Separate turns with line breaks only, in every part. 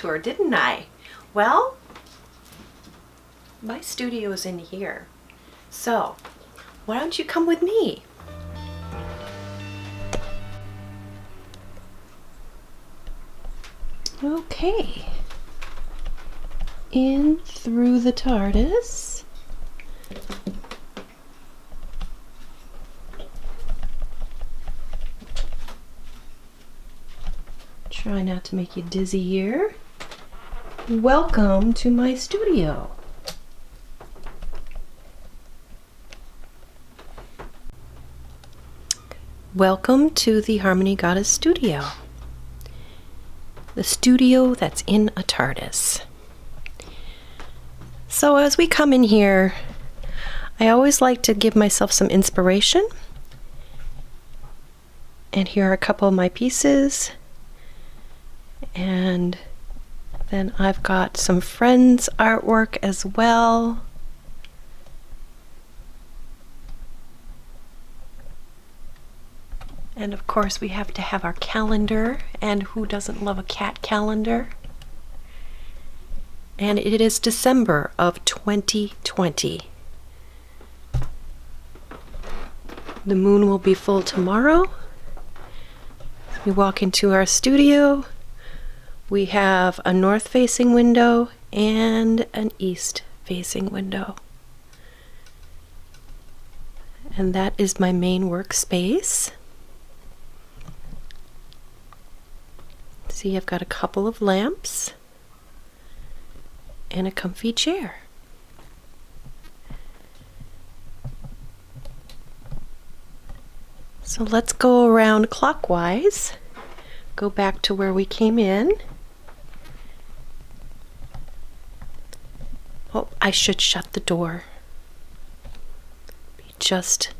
tour, didn't I? Well, my studio's in here. So, why don't you come with me? Okay. In through the Tardis. Try not to make you dizzy here. Welcome to my studio. Welcome to the Harmony Goddess Studio. The studio that's in a Tardis. So as we come in here, I always like to give myself some inspiration. And here are a couple of my pieces. And then I've got some friends' artwork as well. And of course we have to have our calendar, and who doesn't love a cat calendar? And it is December of 2020. The moon will be full tomorrow. As we walk into our studio, we have a north-facing window and an east-facing window. And that is my main workspace. See, I've got a couple of lamps and a comfy chair. So let's go around clockwise, go back to where we came in. Oh, I should shut the door. Just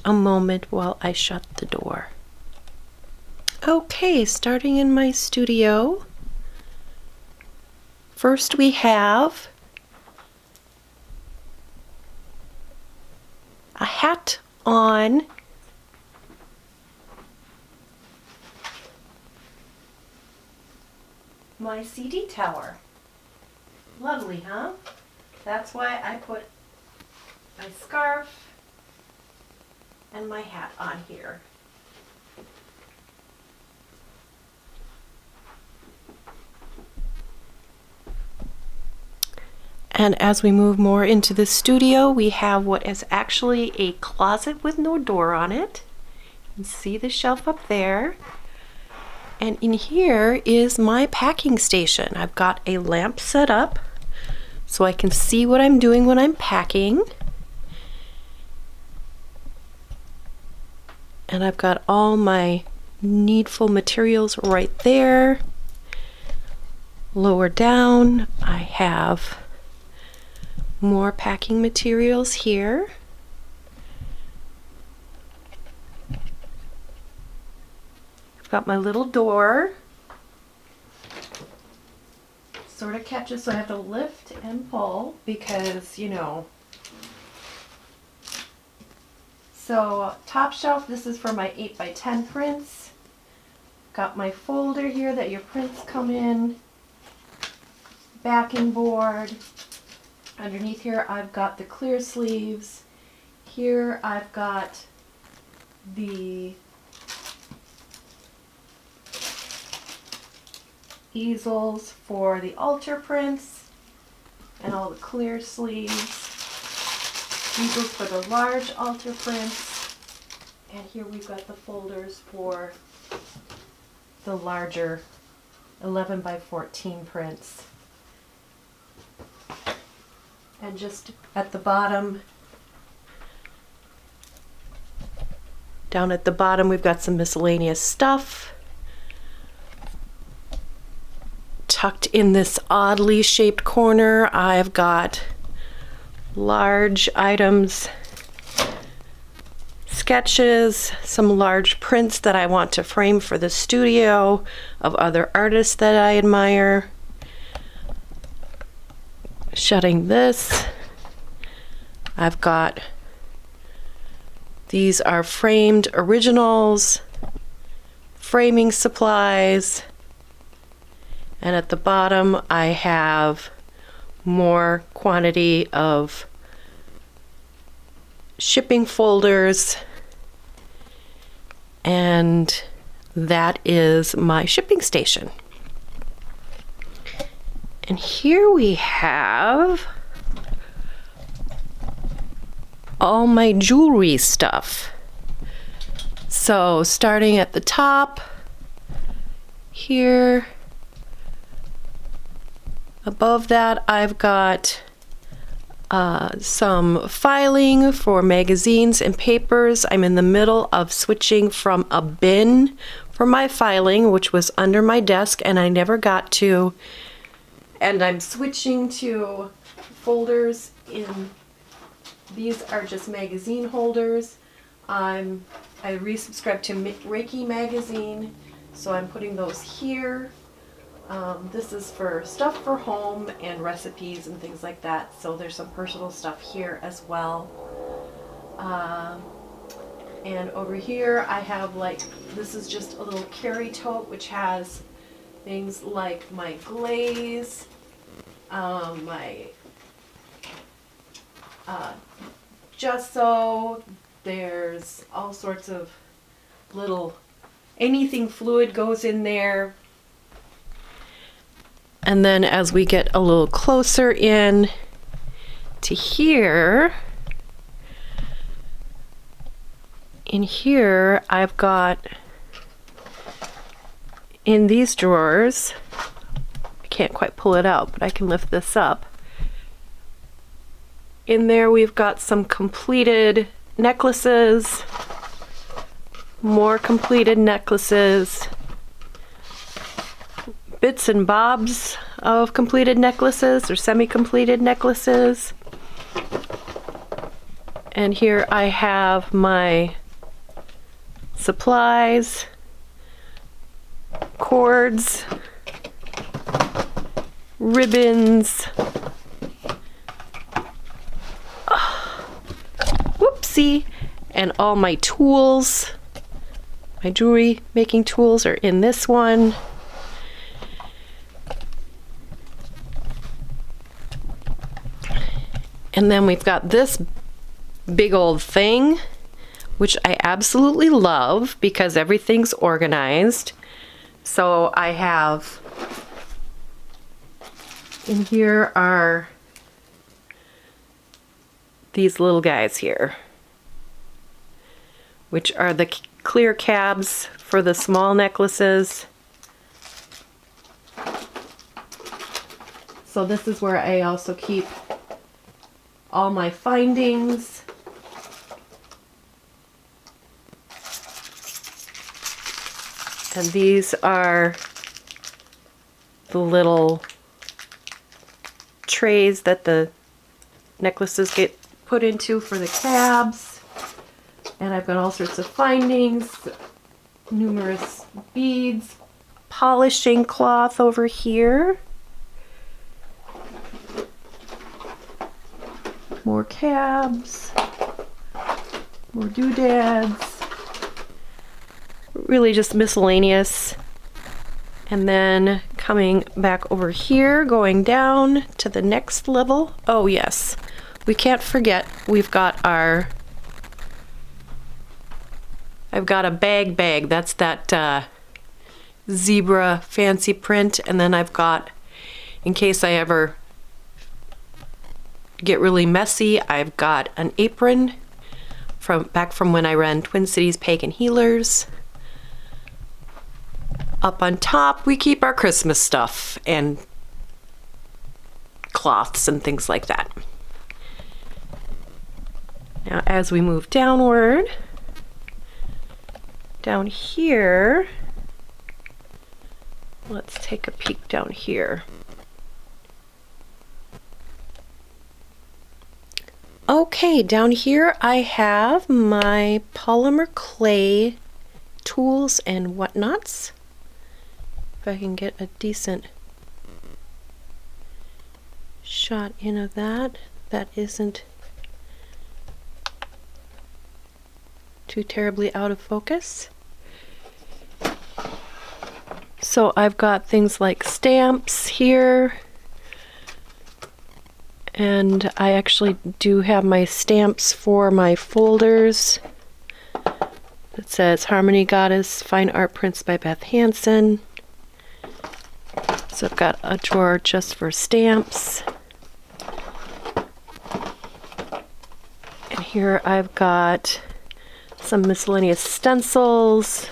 a moment while I shut the door. Okay, starting in my studio. First we have a hat on my CD tower. Lovely, huh? That's why I put my scarf and my hat on here. And as we move more into the studio, we have what is actually a closet with no door on it. You can see the shelf up there. And in here is my packing station. I've got a lamp set up so I can see what I'm doing when I'm packing. And I've got all my needful materials right there. Lower down, I have more packing materials here. I've got my little door. Sort of catches, so I have to lift and pull because, you know. So top shelf, this is for my 8x10 prints. Got my folder here that your prints come in. Backing board. Underneath here I've got the clear sleeves. Here I've got the easels for the altar prints and all the clear sleeves. Easels for the large altar prints. And here we've got the folders for the larger 11x14 prints. And just at the bottom, down at the bottom, we've got some miscellaneous stuff. Tucked in this oddly shaped corner, I've got large items, sketches, some large prints that I want to frame for the studio of other artists that I admire. Shutting this, I've got, these are framed originals, framing supplies, And at the bottom I have more quantity of shipping folders, and that is my shipping station. And here we have all my jewelry stuff. So starting at the top here, above that I've got some filing for magazines and papers. I'm in the middle of switching from a bin for my filing, which was under my desk and I never got to, and I'm switching to folders in, these are just magazine holders. I resubscribed to Reiki magazine, so I'm putting those here. This is for stuff for home and recipes and things like that, so there's some personal stuff here as well. And over here I have, like, this is just a little carry tote which has things like my glaze, my gesso, there's all sorts of little, anything fluid goes in there. And then as we get a little closer in to here, in here I've got, in these drawers, I can't quite pull it out, but I can lift this up. In there we've got some completed necklaces, more completed necklaces, bits and bobs of completed necklaces or semi-completed necklaces. And here I have my supplies, cords, ribbons, whoopsie, and all my tools. My jewelry making tools are in this one. And then we've got this big old thing, which I absolutely love because everything's organized. So I have, in here are these little guys here, which are the clear cabs for the small necklaces. So this is where I also keep all my findings. And these are the little trays that the necklaces get put into for the cabs. And I've got all sorts of findings, numerous beads, polishing cloth over here. More cabs, more doodads, really just miscellaneous. And then coming back over here, going down to the next level. Oh yes, we can't forget, we've got our, I've got a bag, that's that zebra fancy print. And then I've got, in case I ever get really messy, I've got an apron back from when I ran Twin Cities Pagan Healers. Up on top we keep our Christmas stuff and cloths and things like that. Now as we move downward, down here, let's take a peek down here. Okay, down here I have my polymer clay tools and whatnots. If I can get a decent shot in of that, that isn't too terribly out of focus. So I've got things like stamps here. And I actually do have my stamps for my folders. It says Harmony Goddess Fine Art Prints by Beth Hansen. So I've got a drawer just for stamps. And here I've got some miscellaneous stencils,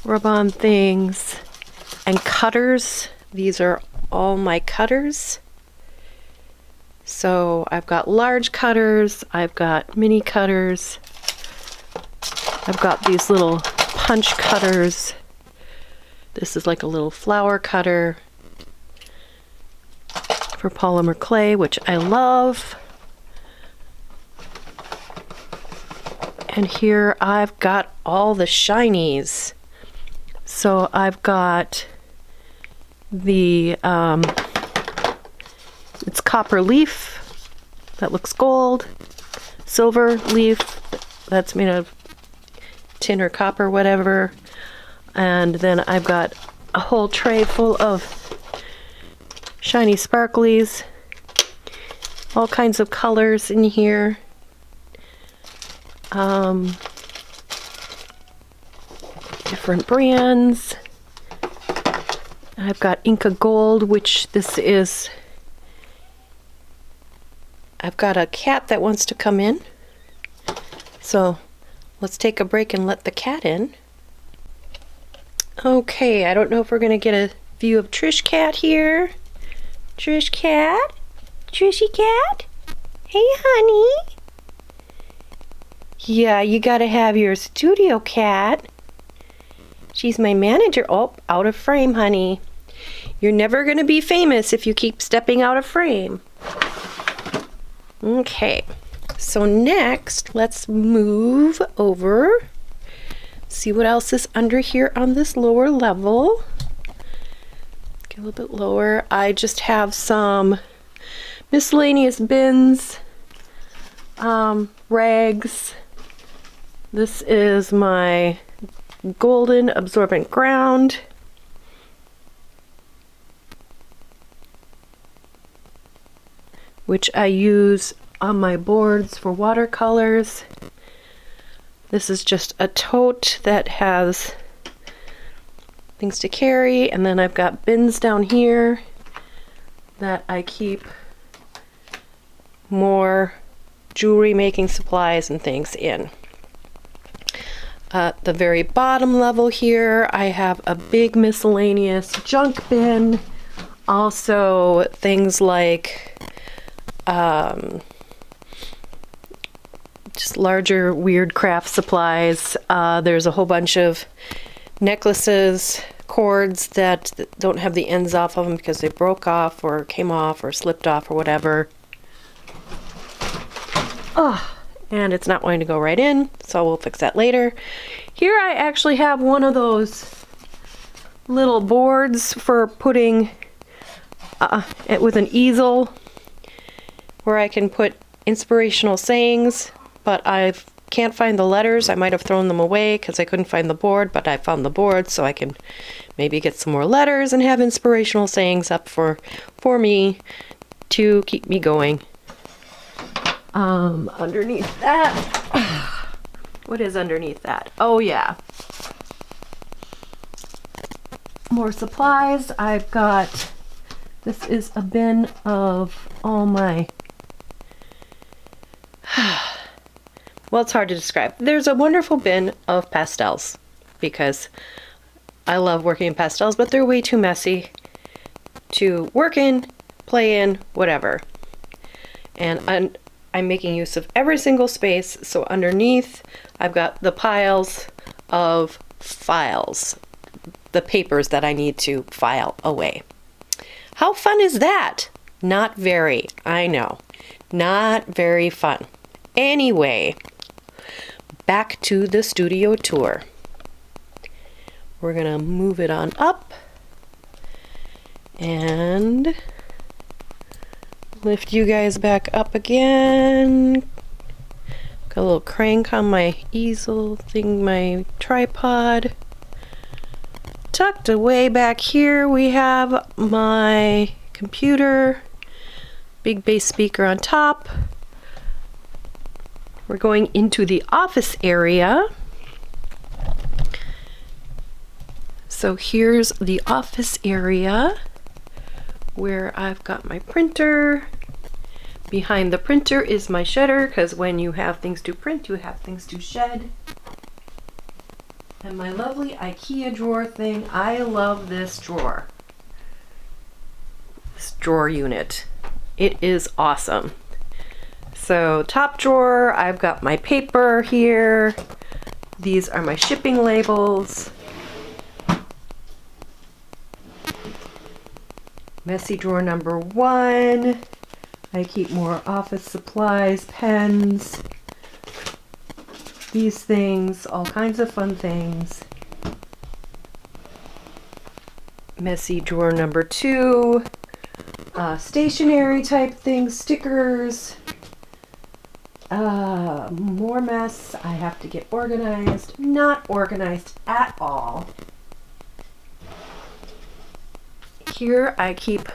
rub-on things, and cutters. These are all my cutters. So I've got large cutters, I've got mini cutters, I've got these little punch cutters. This is like a little flower cutter for polymer clay, which I love. And here I've got all the shinies. So I've got the, it's copper leaf, that looks gold. Silver leaf, that's made of tin or copper, whatever. And then I've got a whole tray full of shiny sparklies. All kinds of colors in here. Different brands. I've got Inca Gold, which this is, I've got a cat that wants to come in. So let's take a break and let the cat in. Okay, I don't know if we're gonna get a view of Trish Cat here. Trish Cat? Trishy Cat? Hey, honey. Yeah, you gotta have your studio cat. She's my manager. Oh, out of frame, honey. You're never gonna be famous if you keep stepping out of frame. Okay, so next, let's move over. See what else is under here on this lower level. Get a little bit lower. I just have some miscellaneous bins, rags. This is my golden absorbent ground. Which I use on my boards for watercolors. This is just a tote that has things to carry, and then I've got bins down here that I keep more jewelry making supplies and things in. At the very bottom level here, I have a big miscellaneous junk bin. Also things like just larger weird craft supplies. There's a whole bunch of necklaces, cords that don't have the ends off of them because they broke off or came off or slipped off or whatever. Oh, and it's not wanting to go right in, so we'll fix that later. Here I actually have one of those little boards for putting it with an easel where I can put inspirational sayings, but I can't find the letters. I might have thrown them away because I couldn't find the board, but I found the board, so I can maybe get some more letters and have inspirational sayings up for me to keep me going. Underneath that, what is underneath that? Oh yeah, more supplies. I've got, this is a bin of all my, well, it's hard to describe. There's a wonderful bin of pastels because I love working in pastels, but they're way too messy to work in, play in, whatever. And I'm making use of every single space. So underneath, I've got the piles of files, the papers that I need to file away. How fun is that? Not very, I know. Not very fun. Anyway, back to the studio tour. We're gonna move it on up and lift you guys back up again. Got a little crank on my easel thing, my tripod. tucked away back here, we have my computer, big bass speaker on top. We're going into the office area. So here's the office area where I've got my printer. Behind the printer is my shedder, because when you have things to print, you have things to shed. And my lovely IKEA drawer thing. I love this drawer. This drawer unit. It is awesome. So top drawer, I've got my paper here. These are my shipping labels. Messy drawer number 1. I keep more office supplies, pens, these things, all kinds of fun things. Messy drawer number 2. Stationery type things, stickers. More mess. I have to get organized. Not organized at all. Here I keep,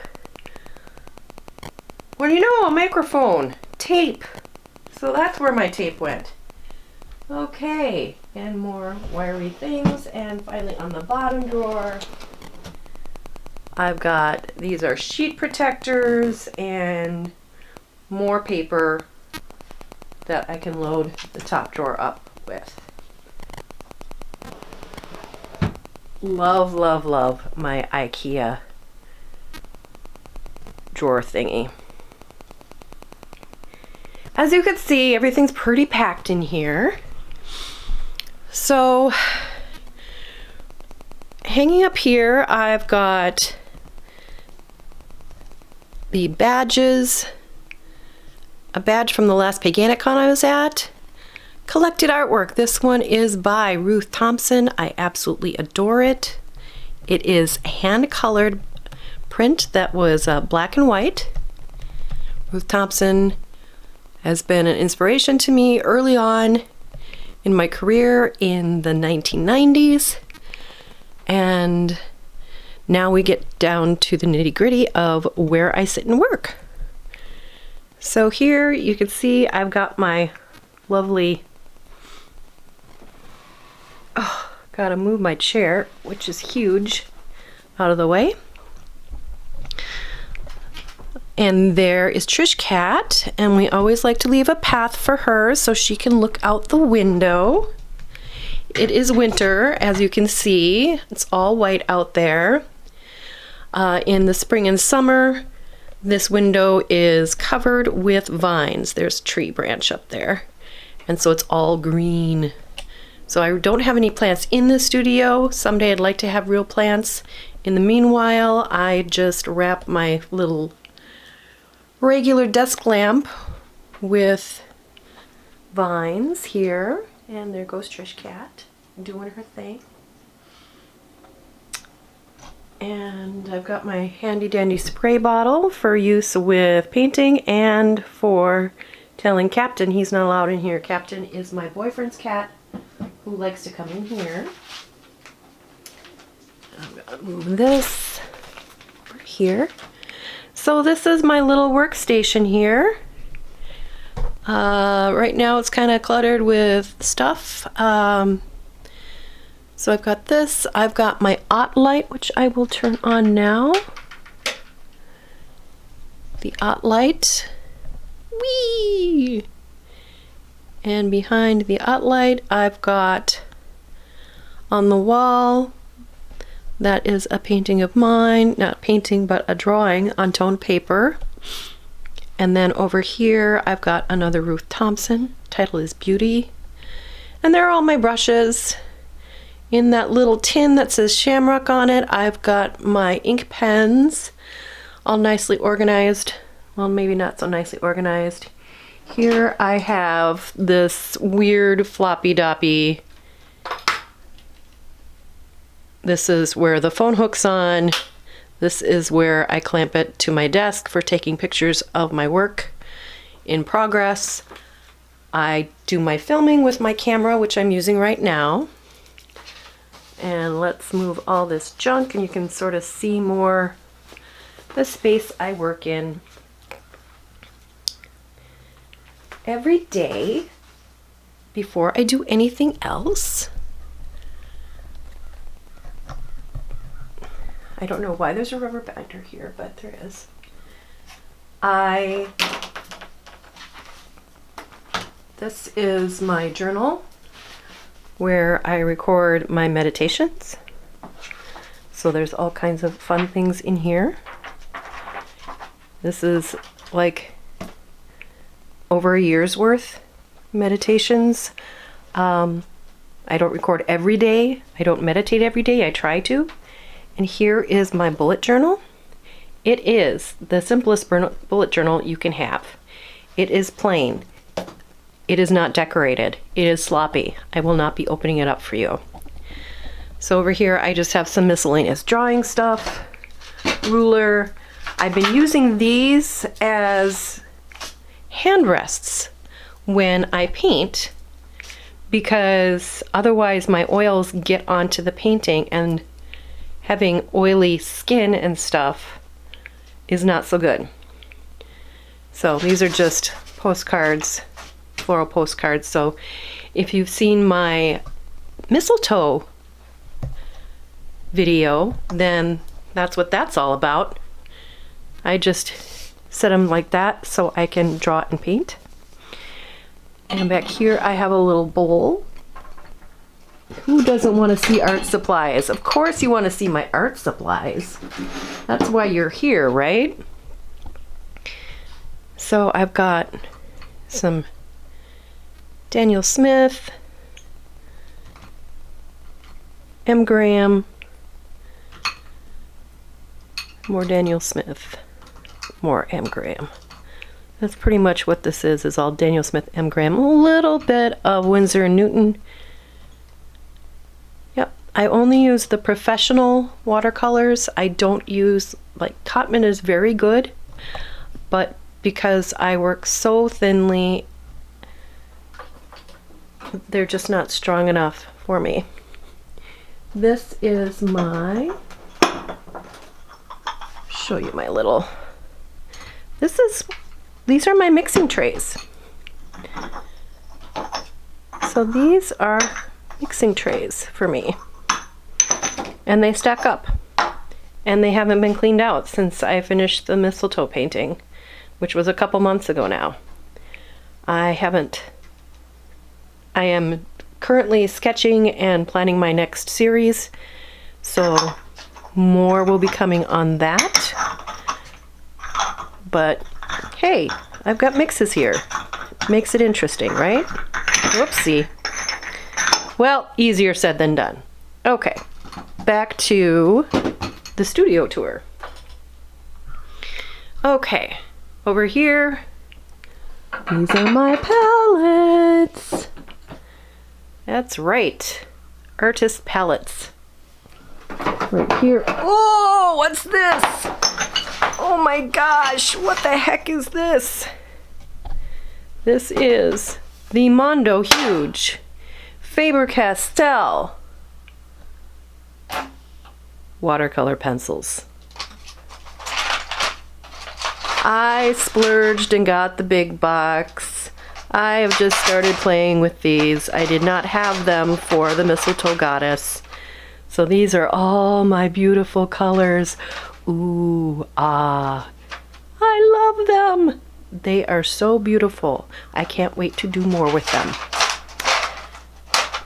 what do you know, a microphone, tape. So that's where my tape went. Okay, and more wiry things. And finally on the bottom drawer, I've got, these are sheet protectors and more paper that I can load the top drawer up with. Love, love, love my IKEA drawer thingy. As you can see, everything's pretty packed in here. So hanging up here, I've got the badges, a badge from the last Paganicon I was at, collected artwork. This one is by Ruth Thompson. I absolutely adore it. It is hand-colored print that was black and white. Ruth Thompson has been an inspiration to me early on in my career in the 1990s. And now we get down to the nitty-gritty of where I sit and work. So here you can see I've got my lovely, oh, gotta move my chair, which is huge, out of the way. And there is Trish Cat, and we always like to leave a path for her so she can look out the window. It is winter, as you can see. It's all white out there. In the spring and summer, this window is covered with vines. There's a tree branch up there. And so it's all green. So I don't have any plants in the studio. Someday I'd like to have real plants. In the meanwhile, I just wrap my little regular desk lamp with vines here. And there goes Trish Cat doing her thing. And I've got my handy dandy spray bottle for use with painting and for telling Captain he's not allowed in here. Captain is my boyfriend's cat who likes to come in here. I'm gonna move this over here. So this is my little workstation here. Right now it's kind of cluttered with stuff. So I've got this, I've got my OT light, which I will turn on now. The OT light, whee! And behind the OT light, I've got on the wall, that is a painting of mine, not painting, but a drawing on toned paper. And then over here, I've got another Ruth Thompson, title is Beauty. And there are all my brushes. In that little tin that says Shamrock on it, I've got my ink pens all nicely organized. Well, maybe not so nicely organized. Here I have this weird floppy doppy. This is where the phone hook's on. This is where I clamp it to my desk for taking pictures of my work in progress. I do my filming with my camera, which I'm using right now. And let's move all this junk, and you can sort of see more the space I work in. Every day, before I do anything else, I don't know why there's a rubber binder here, but there is. This is my journal where I record my meditations. So there's all kinds of fun things in here. This is like over a year's worth meditations. I don't record every day. I don't meditate every day. I try to. And here is my bullet journal. It is the simplest bullet journal you can have. It is plain. It is not decorated. It is sloppy. I will not be opening it up for you. So over here I just have some miscellaneous drawing stuff, ruler. I've been using these as hand rests when I paint, because otherwise my oils get onto the painting, and having oily skin and stuff is not so good. So these are just postcards, floral postcards. So if you've seen my mistletoe video, then that's what that's all about. I just set them like that so I can draw it and paint. And back here I have a little bowl. Who doesn't want to see art supplies? Of course you want to see my art supplies. That's why you're here, right? So I've got some Daniel Smith, M. Graham, more Daniel Smith, more M. Graham. That's pretty much what this is all Daniel Smith, M. Graham, a little bit of Winsor & Newton. Yep, I only use the professional watercolors. I don't use, like, Cotman is very good, but because I work so thinly, they're just not strong enough for me. This is my, show you my little, these are my mixing trays. So these are mixing trays for me. And they stack up. And they haven't been cleaned out since I finished the mistletoe painting, which was a couple months ago now. I am currently sketching and planning my next series, so more will be coming on that. But hey, I've got mixes here. Makes it interesting, right? Whoopsie. Well, easier said than done. Okay, back to the studio tour. Okay, over here, these are my palettes. That's right, artist palettes. Right here. Oh, what's this? Oh my gosh, what the heck is this? This is the Mondo Huge Faber-Castell watercolor pencils. I splurged and got the big box. I have just started playing with these. I did not have them for the Mistletoe Goddess. So these are all my beautiful colors. Ooh, ah, I love them. They are so beautiful. I can't wait to do more with them.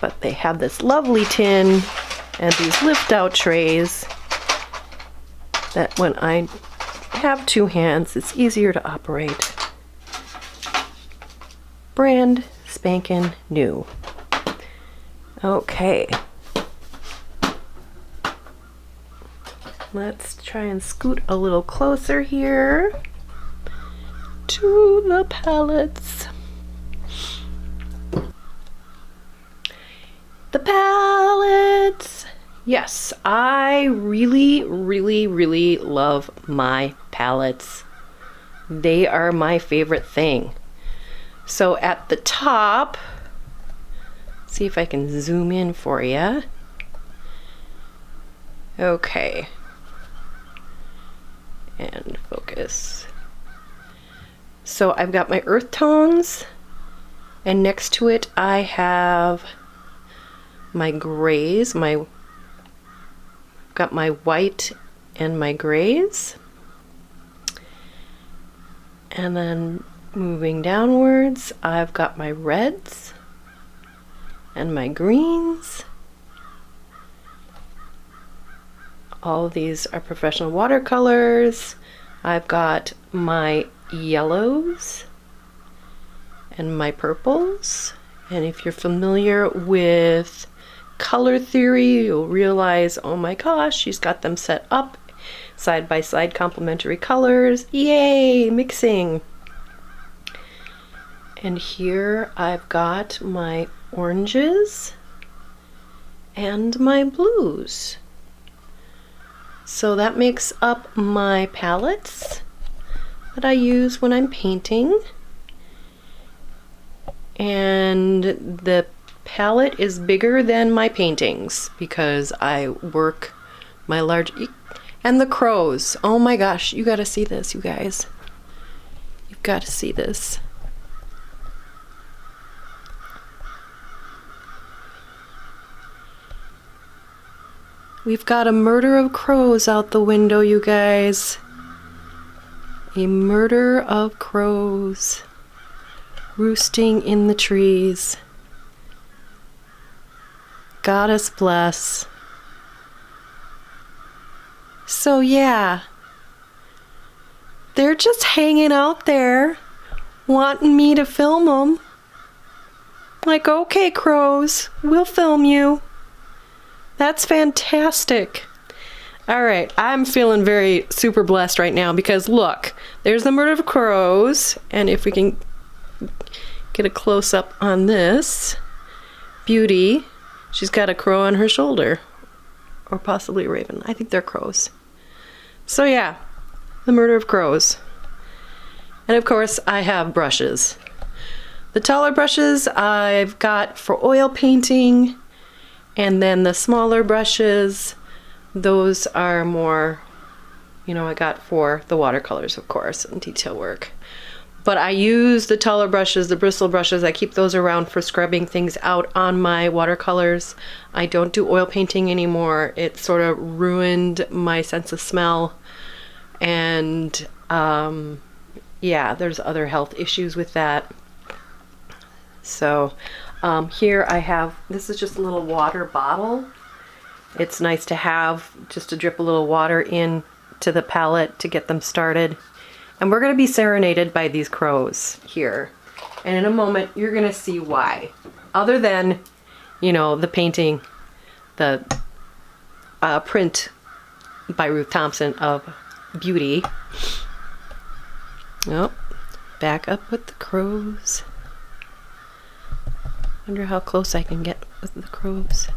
But they have this lovely tin and these lift out trays that when I have two hands, it's easier to operate. Brand spankin' new. Okay. Let's try and scoot a little closer here to the palettes. The palettes! Yes, I really, really, really love my palettes. They are my favorite thing. So at the top, see if I can zoom in for you. Okay. And focus. So I've got my earth tones, and next to it I have my grays, got my white and my grays. And then moving downwards, I've got my reds and my greens. All of these are professional watercolors. I've got my yellows and my purples. And if you're familiar with color theory, you'll realize, oh my gosh, she's got them set up side by side, complementary colors. Yay, mixing. And here I've got my oranges and my blues. So that makes up my palettes that I use when I'm painting. And the palette is bigger than my paintings because I work my large... And the crows. Oh my gosh, you gotta see this, you guys. You've got to see this. We've got a murder of crows out the window, you guys. A murder of crows roosting in the trees. Goddess bless. So yeah, they're just hanging out there wanting me to film them. Like, okay, crows, we'll film you. That's fantastic. All right, I'm feeling very super blessed right now because look, there's the murder of crows, and if we can get a close up on this beauty, she's got a crow on her shoulder, or possibly a raven. I think they're crows. So yeah, the murder of crows. And of course, I have brushes. The taller brushes I've got for oil painting, and then the smaller brushes, those are more, you know, I got for the watercolors, of course, and detail work. But I use the taller brushes, the bristle brushes, I keep those around for scrubbing things out on my watercolors. I don't do oil painting anymore. It sort of ruined my sense of smell. And yeah, there's other health issues with that. So here I have, this is just a little water bottle. It's nice to have just to drip a little water in to the palette to get them started. And we're going to be serenaded by these crows here. And in a moment, you're going to see why. Other than, you know, the painting, the print by Ruth Thompson of Beauty. Oh, back up with the crows. Wonder how close I can get with the crows.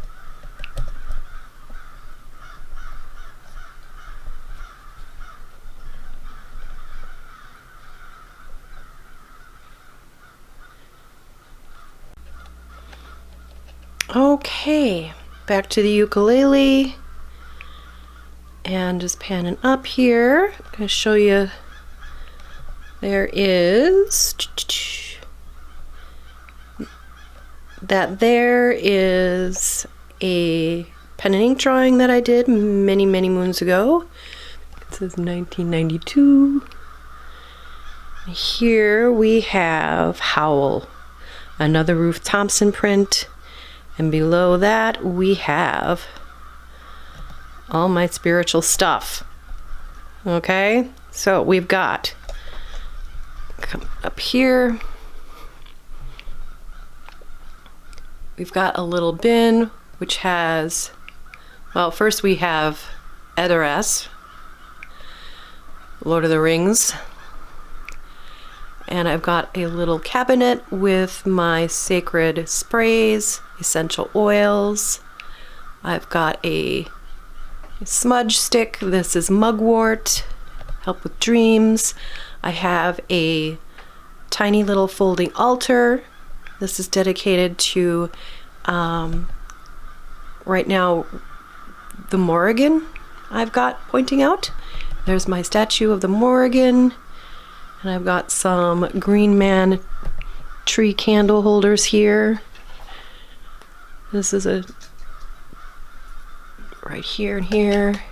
Okay, back to the ukulele, and just panning up here. I'm going to show you, there is a pen and ink drawing that I did many moons ago. It says 1992. Here we have Howl, another Ruth Thompson print. And below that, we have all my spiritual stuff. Okay, so we've got, come up here, we've got a little bin which has, well, first we have Edoras, Lord of the Rings. And I've got a little cabinet with my sacred sprays, essential oils. I've got a smudge stick. This is mugwort, help with dreams. I have a tiny little folding altar. This is dedicated to, right now, the Morrigan I've got pointing out. There's my statue of the Morrigan, and I've got some Green Man tree candle holders here. This is a right here and here.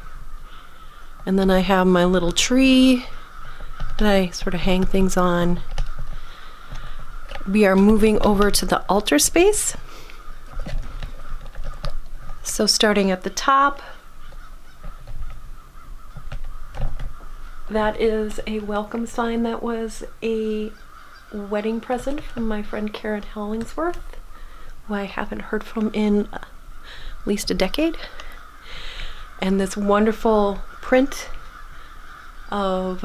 And then I have my little tree that I sort of hang things on. We are moving over to the altar space. So starting at the top, that is a welcome sign that was a wedding present from my friend Karen Hollingsworth, who I haven't heard from in at least a decade. And this wonderful print of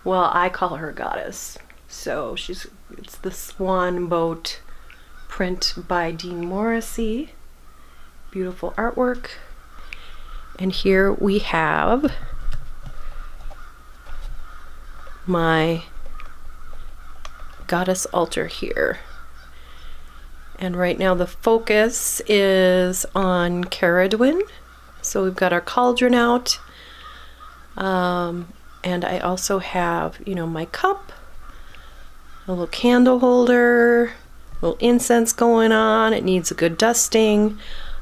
well, I call her goddess. So it's the swan boat print by Dean Morrissey. Beautiful artwork. And here we have my goddess altar here. And right now the focus is on Caradwyn. So we've got our cauldron out. And I also have, you know, my cup, a little candle holder, a little incense going on. It needs a good dusting.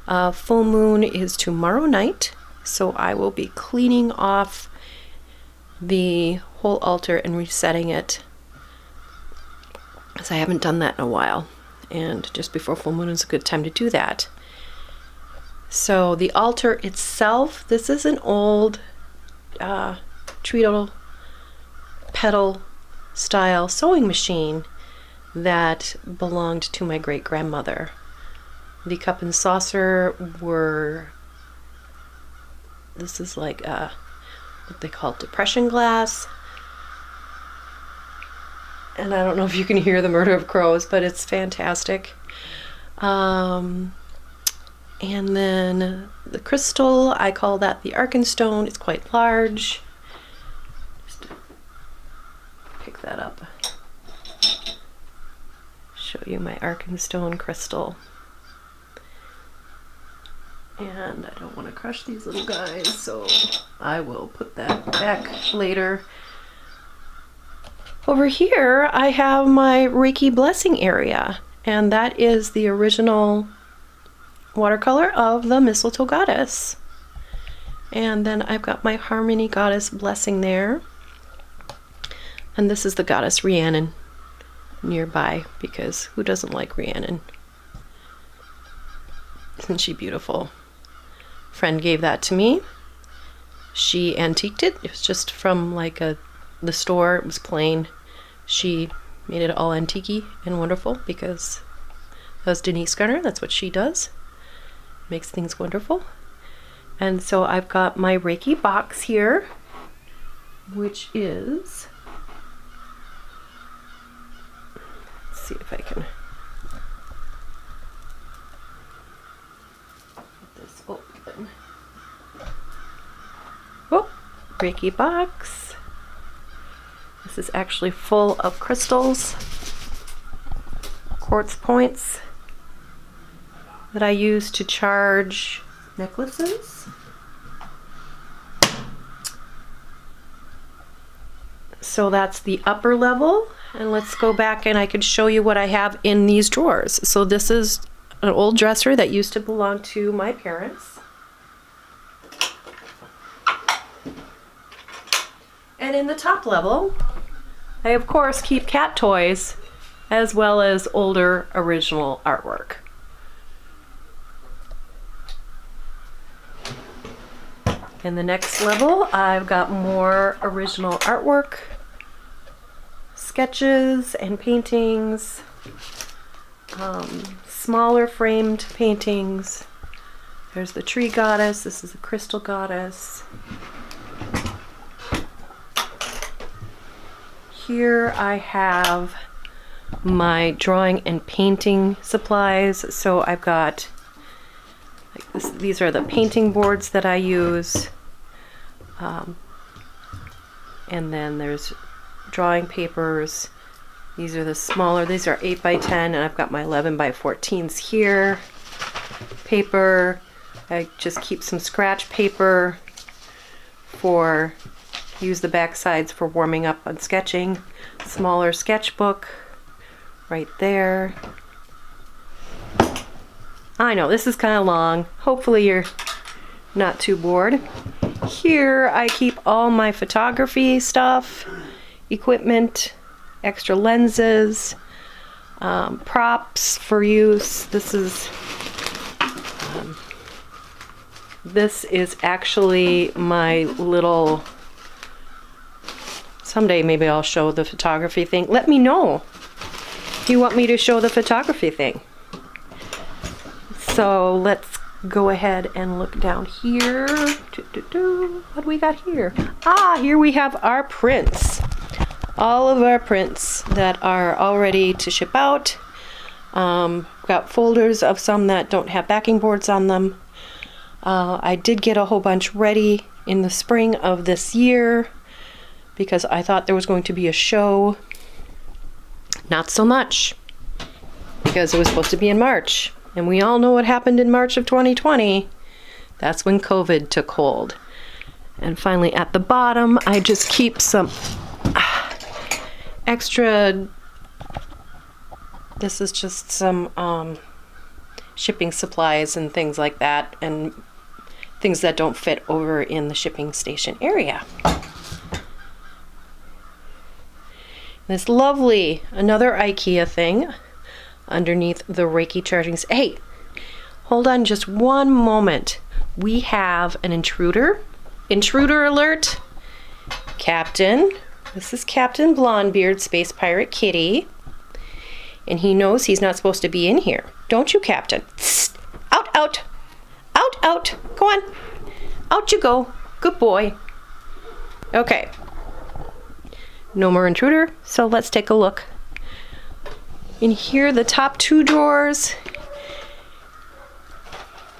Full moon is tomorrow night. So I will be cleaning off the whole altar and resetting it, because I haven't done that in a while. And just before full moon is a good time to do that. So the altar itself, this is an old treadle pedal style sewing machine that belonged to my great grandmother. The cup and saucer this is like what they call depression glass. And I don't know if you can hear the murder of crows, but it's fantastic. And then the crystal, I call that the Arkenstone. It's quite large. Just pick that up. Show you my Arkenstone crystal. And I don't want to crush these little guys, so I will put that back later. Over here, I have my Reiki blessing area, and that is the original watercolor of the mistletoe goddess. And then I've got my harmony goddess blessing there. And this is the goddess Rhiannon nearby, because who doesn't like Rhiannon? Isn't she beautiful? Friend gave that to me. She antiqued it. It was just from like the store. It was plain. She made it all antique and wonderful, because that was Denise Garner. That's what she does. Makes things wonderful. And so I've got my Reiki box here, which is, let's see if I can get this open. Oh, Reiki box. This is actually full of crystals, quartz points that I use to charge necklaces. So that's the upper level, and let's go back and I can show you what I have in these drawers. So this is an old dresser that used to belong to my parents. And in the top level, I of course keep cat toys as well as older original artwork. In the next level, I've got more original artwork, sketches and paintings, smaller framed paintings. There's the tree goddess, this is the crystal goddess. Here I have my drawing and painting supplies. So I've got like this, these are the painting boards that I use. And then there's drawing papers. These are the smaller, these are 8 by 10, and I've got my 11 by 14s here. paper. I just keep some scratch paper for, use the back sides for warming up on sketching. Smaller sketchbook right there. I know this is kind of long. Hopefully you're not too bored. Here I keep all my photography stuff, equipment, extra lenses, props for use. This is actually my little, someday maybe I'll show the photography thing. Let me know if you want me to show the photography thing. So let's go ahead and look down here. What do we got here? Ah, here we have our prints. All of our prints that are all ready to ship out. Got folders of some that don't have backing boards on them. I did get a whole bunch ready in the spring of this year because I thought there was going to be a show. Not so much, because it was supposed to be in March. And we all know what happened in March of 2020. That's when COVID took hold. And finally at the bottom, I just keep some extra, this is just some shipping supplies and things like that, and things that don't fit over in the shipping station area. This lovely, another IKEA thing underneath the Reiki charging. Hey, hold on just one moment. We have an intruder. Intruder alert. Captain. This is Captain Blondebeard, Space Pirate Kitty. And he knows he's not supposed to be in here. Don't you, Captain? Tss. Out, out. Out, out. Go on. Out you go. Good boy. Okay. No more intruder, so let's take a look. In here, the top two drawers.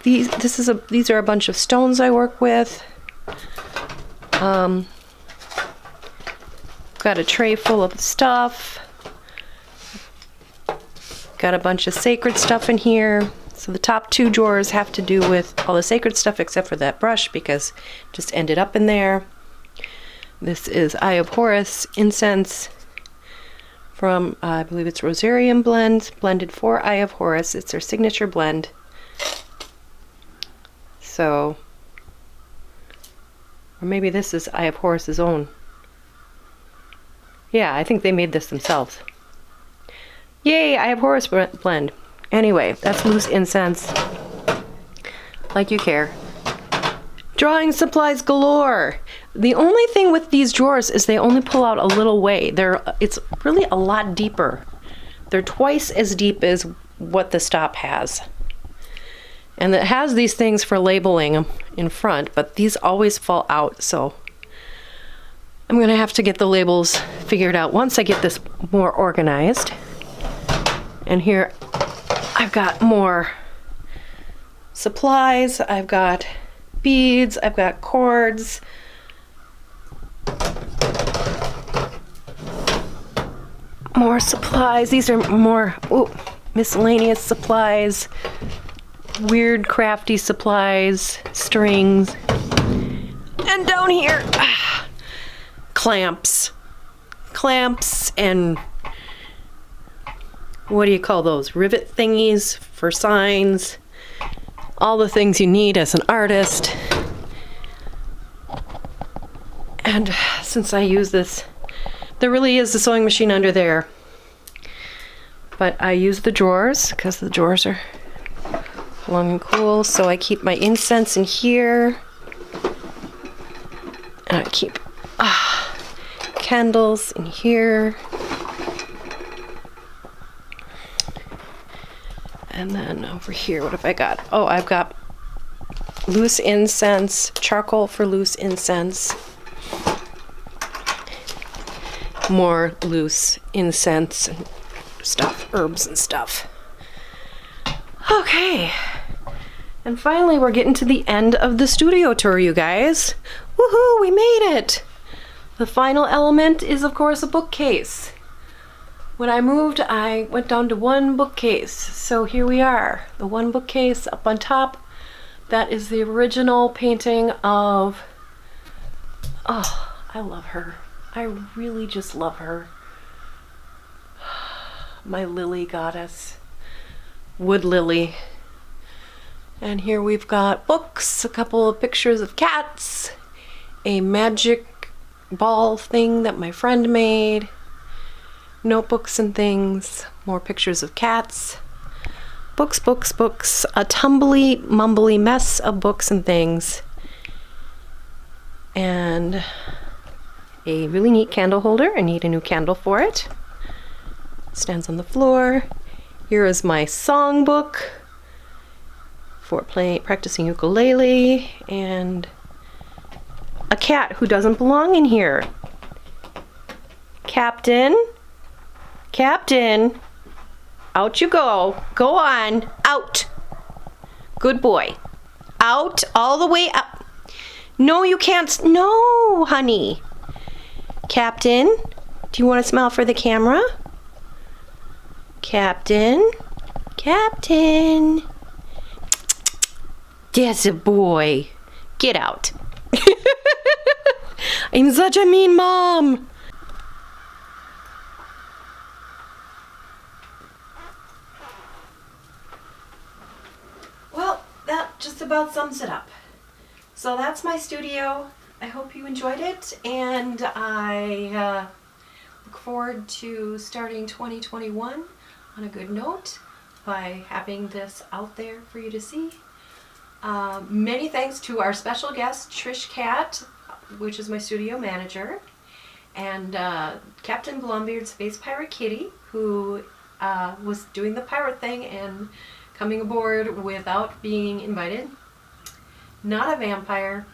These are a bunch of stones I work with. Got a tray full of stuff. Got a bunch of sacred stuff in here. So the top two drawers have to do with all the sacred stuff except for that brush because it just ended up in there. This is Eye of Horus incense from, I believe it's Rosarium Blend, blended for Eye of Horus. It's their signature blend. So, or maybe this is Eye of Horus's own. Yeah, I think they made this themselves. Yay, Eye of Horus blend. Anyway, that's loose incense. Like you care. Drawing supplies galore. The only thing with these drawers is they only pull out a little way. It's really a lot deeper. They're twice as deep as what the stop has. And it has these things for labeling in front, but these always fall out, so I'm gonna have to get the labels figured out once I get this more organized. And here I've got more supplies. I've got beads, I've got cords. More supplies. These are more miscellaneous supplies. Weird crafty supplies, strings. And down here, clamps. Clamps and what do you call those? Rivet thingies for signs. All the things you need as an artist. And since I use this, there really is a sewing machine under there. But I use the drawers because the drawers are long and cool. So I keep my incense in here. And I keep candles in here. And then over here, what have I got? Oh, I've got loose incense, charcoal for loose incense. More loose incense and stuff, herbs and stuff. Okay. And finally, we're getting to the end of the studio tour, you guys. Woohoo, we made it! The final element is, of course, a bookcase. When I moved, I went down to one bookcase. So here we are, the one bookcase up on top. That is the original painting of, oh, I love her. I really just love her. My lily goddess, wood lily. And here we've got books, a couple of pictures of cats, a magic ball thing that my friend made, notebooks and things, more pictures of cats, books, books, books, a tumbly, mumbly mess of books and things, and a really neat candle holder. I need a new candle for it. Stands on the floor. Here is my songbook for practicing ukulele, and a cat who doesn't belong in here. Captain, Captain, out you go. Go on, out. Good boy. Out, all the way up. No, you can't. No, honey. Captain, do you want to smile for the camera? Captain, Captain. That's a boy. Get out. I'm such a mean mom. Well, that just about sums it up. So that's my studio. I hope you enjoyed it, and I look forward to starting 2021 on a good note by having this out there for you to see. Many thanks to our special guest, Trish Cat, which is my studio manager, and Captain Blombeard Space Pirate Kitty, who was doing the pirate thing and coming aboard without being invited. Not a vampire.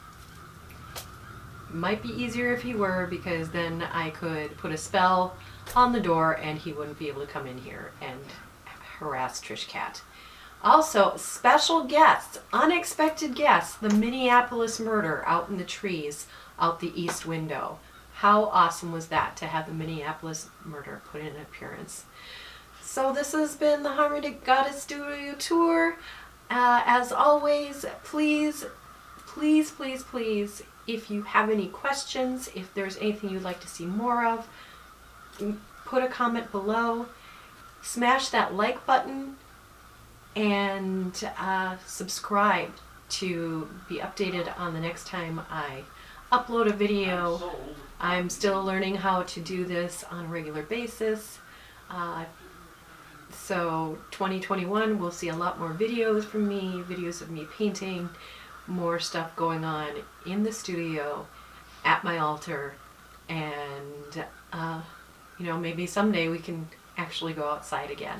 Might be easier if he were, because then I could put a spell on the door and he wouldn't be able to come in here and harass Trish Cat. Also, special guests, unexpected guests, the Minneapolis murder out in the trees out the east window. How awesome was that, to have the Minneapolis murder put in an appearance? So this has been the Harmony Goddess Studio Tour. As always, please, please, please, please, if you have any questions, if there's anything you'd like to see more of, put a comment below. Smash that like button and subscribe to be updated on the next time I upload a video. I'm still learning how to do this on a regular basis. So 2021, we'll see a lot more videos from me, videos of me painting, more stuff going on in the studio, at my altar, and you know, maybe someday we can actually go outside again.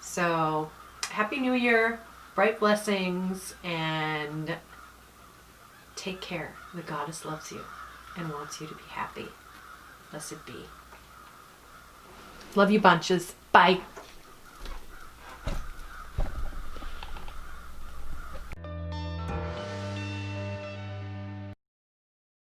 So Happy New Year, bright blessings, and take care. The goddess loves you and wants you to be happy. Blessed be. Love you bunches. Bye.